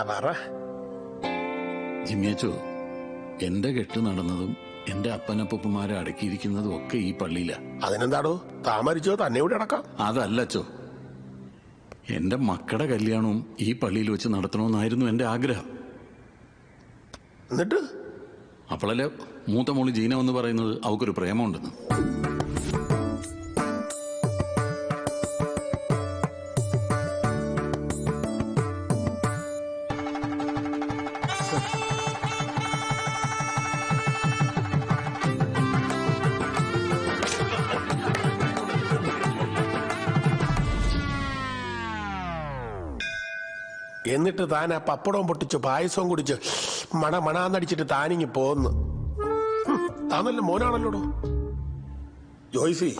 പറ. ജിമ്മിയച്ചോ, എന്റെ കെട്ട് നടന്നതും എന്റെ അപ്പനപ്പന്മാരെ അടക്കിയിരിക്കുന്നതും ഒക്കെ ഈ പള്ളിയിലാ. അതിനെന്താടോ, താമരിച്ചോ തന്നെ ഇവിടെ അടക്കാം? അതല്ലച്ചോ, എന്റെ മക്കളുടെ കല്യാണവും ഈ പള്ളിയിൽ വെച്ച് നടത്തണമെന്നായിരുന്നു എന്റെ ആഗ്രഹം. എന്നിട്ട് അപ്പോഴല്ലേ മൂത്ത മോള് ജീന എന്ന് പറയുന്നത് അവക്കൊരു പ്രേമമുണ്ടെന്ന്. എന്നിട്ട് താൻ ആ പപ്പടവും പൊട്ടിച്ച് പായസവും കുടിച്ച് മണാന്നടിച്ചിട്ട് താനിങ്ങി പോന്ന്. താൻ നല്ല മോനാണല്ലോടോ ജോയ്സി.